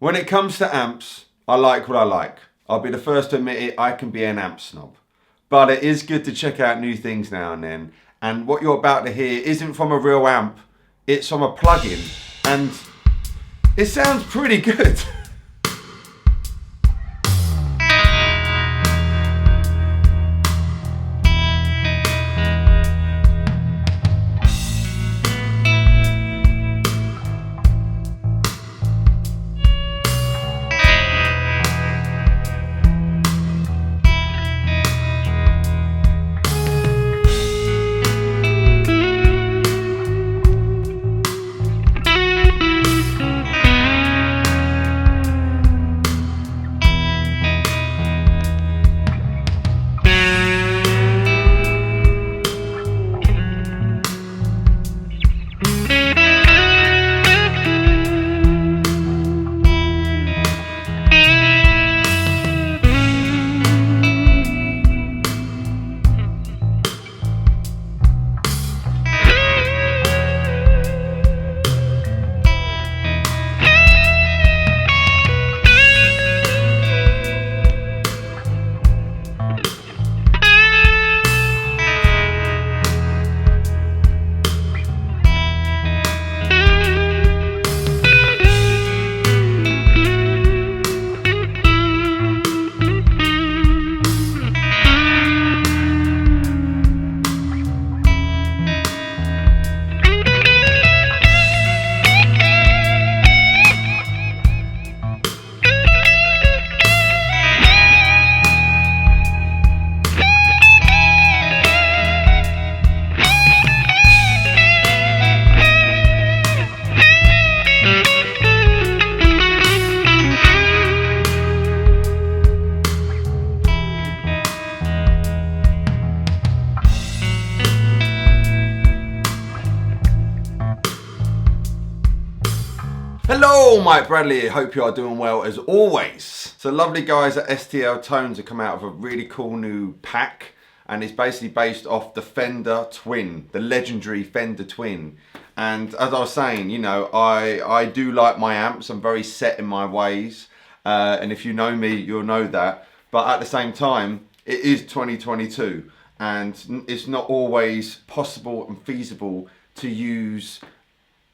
When it comes to amps, I like what I like. I'll be the first to admit it, I can be an amp snob. But it is good to check out new things now and then. And what you're about to hear isn't from a real amp, it's from a plug-in. And it sounds pretty good. Hello, Mike Bradley. Hope you are doing well as always. So lovely guys at STL Tones have come out with a really cool new pack, and it's basically based off the Fender Twin, the legendary Fender Twin. And as I was saying, you know, I do like my amps. I'm very set in my ways, and if you know me, you'll know that. But at the same time, it is 2022, and it's not always possible and feasible to use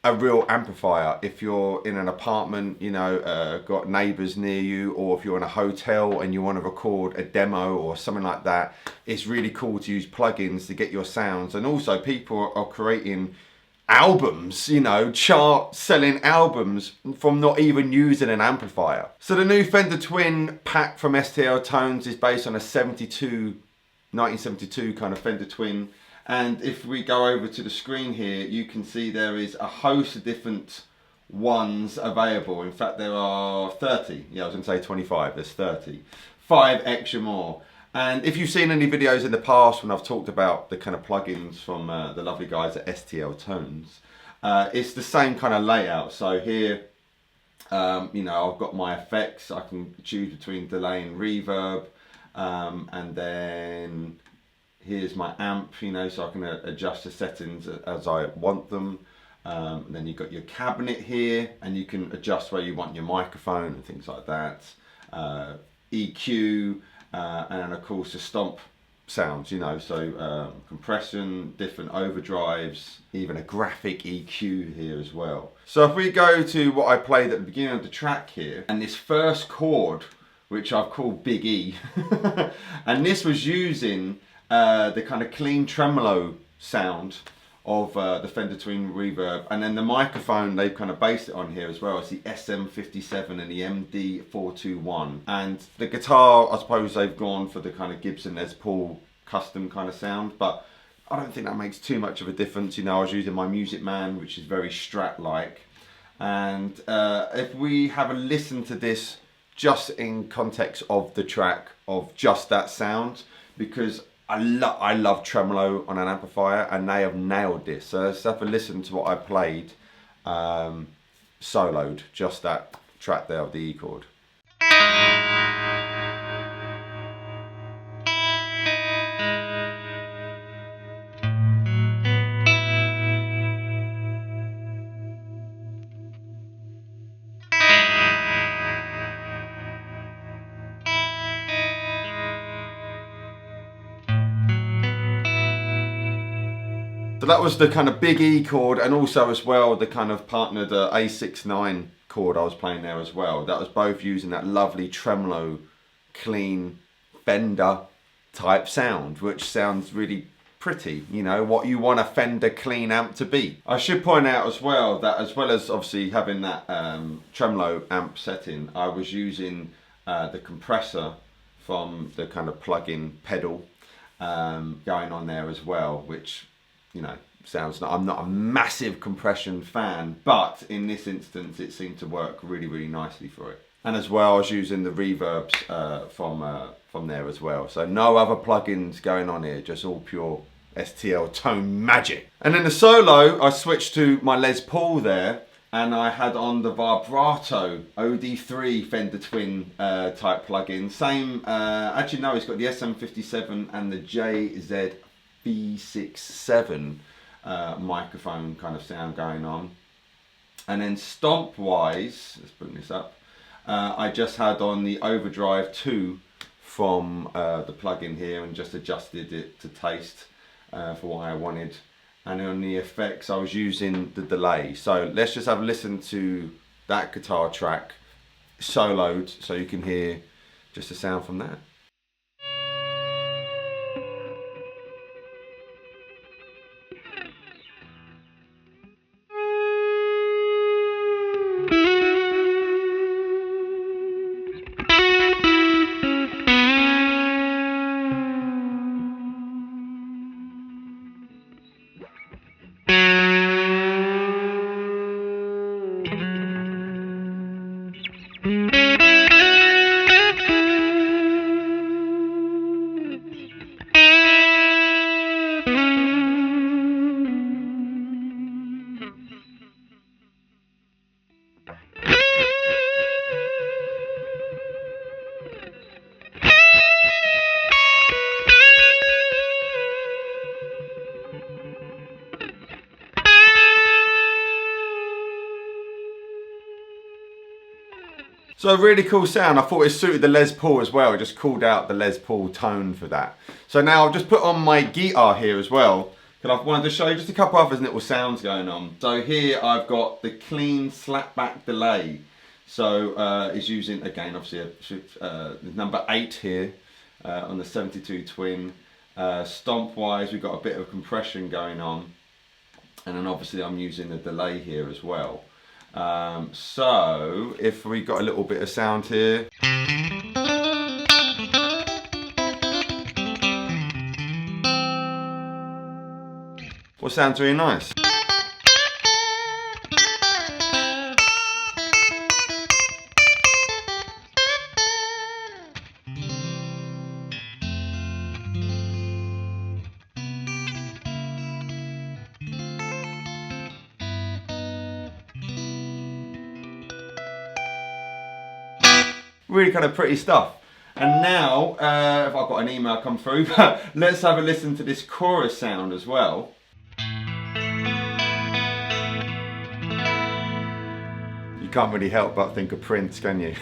a real amplifier if you're in an apartment, you know, got neighbors near you, or if you're in a hotel and you want to record a demo or something like that. It's really cool to use plugins to get your sounds. And also people are creating albums, you know, chart selling albums from not even using an amplifier. So the new Fender Twin pack from STL Tones is based on a 1972 kind of Fender Twin. And if we go over to the screen here, you can see there is a host of different ones available. In fact, there are 30. Yeah, I was going to say 25. There's 30. 5 extra more. And if you've seen any videos in the past when I've talked about the kind of plugins from the lovely guys at STL Tones, it's the same kind of layout. So here, you know, I've got my effects. I can choose between delay and reverb, and then here's my amp, you know, so I can adjust the settings as I want them. And then you've got your cabinet here, and you can adjust where you want your microphone and things like that. EQ, and then of course the stomp sounds, you know, so compression, different overdrives, even a graphic EQ here as well. So if we go to what I played at the beginning of the track here, and this first chord, which I've called Big E, and this was using the kind of clean tremolo sound of the Fender Twin reverb, and then the microphone they've kind of based it on here as well. It's the SM57 and the MD421, and the guitar, I suppose they've gone for the kind of Gibson Les Paul custom kind of sound, but I don't think that makes too much of a difference. You know, I was using my Musicman, which is very Strat-like, and if we have a listen to this just in context of the track, of just that sound, because I love tremolo on an amplifier, and they have nailed this. So let's have a listen to what I played soloed, just that track there of the E chord. So that was the kind of big E chord, and also as well the kind of partnered A69 chord I was playing there as well. That was both using that lovely tremolo, clean Fender type sound, which sounds really pretty, you know, what you want a Fender clean amp to be. I should point out as well that as well as obviously having that tremolo amp setting, I was using the compressor from the kind of plug-in pedal going on there as well, which, you know, sounds, I'm not a massive compression fan, but in this instance it seemed to work really, really nicely for it. And as well, I was using the reverbs from there as well. So no other plugins going on here, just all pure STL tone magic. And then the solo, I switched to my Les Paul there, and I had on the vibrato OD3 Fender Twin type plugin. Same, actually no, it's got the SM57 and the JZV67 microphone kind of sound going on. And then stomp wise, let's bring this up, I just had on the Overdrive 2 from the plugin here and just adjusted it to taste for what I wanted. And on the effects I was using the delay. So let's just have a listen to that guitar track soloed so you can hear just the sound from that. So a really cool sound. I thought it suited the Les Paul as well. I just called out the Les Paul tone for that. So now I've just put on my guitar here as well, because I wanted to show you just a couple other little sounds going on. So here I've got the clean slapback delay. So it's using, again, obviously number 8 here on the 72 Twin. Stomp wise, we've got a bit of compression going on. And then obviously I'm using the delay here as well. So if we got a little bit of sound here, what sounds really nice? Really kind of pretty stuff. And now, if I've got an email come through, but let's have a listen to this chorus sound as well. You can't really help but think of Prince, can you?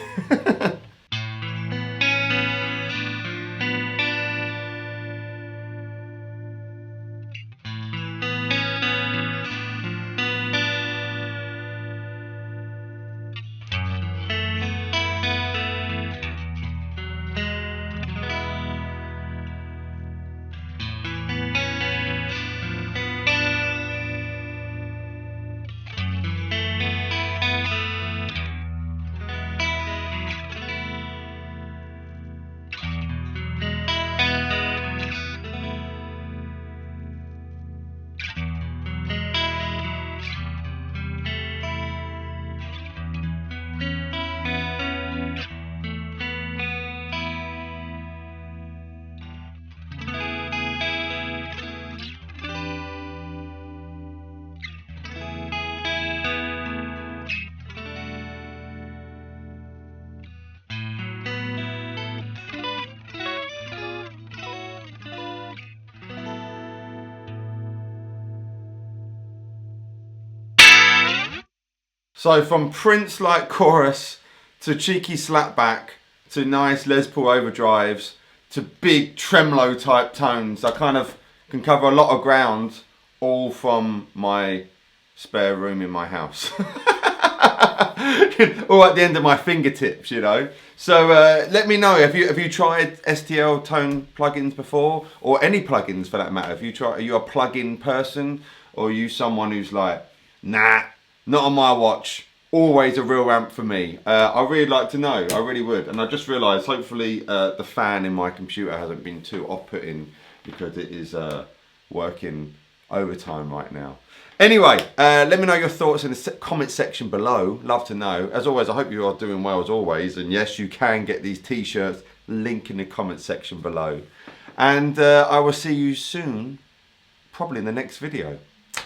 So from Prince-like chorus to cheeky slapback to nice Les Paul overdrives to big tremolo type tones, I kind of can cover a lot of ground all from my spare room in my house. All at the end of my fingertips, you know. So let me know, have you tried STL Tone plugins before, or any plugins for that matter? Are you a plugin person, or are you someone who's like, nah, not on my watch, always a real amp for me? I really like to know, I really would. And I just realised, hopefully the fan in my computer hasn't been too off-putting, because it is working overtime right now. Anyway, let me know your thoughts in the comment section below. Love to know. As always, I hope you are doing well as always. And yes, you can get these t-shirts. Link in the comment section below. And I will see you soon, probably in the next video.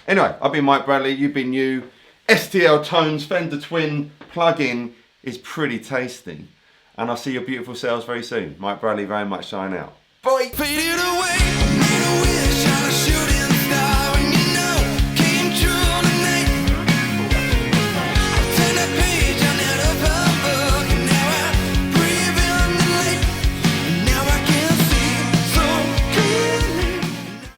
Anyway, I've been Mike Bradley. You've been you. STL Tones Fender Twin plug-in is pretty tasty. And I'll see your beautiful selves very soon. Mike Bradley very much signing out. Bye.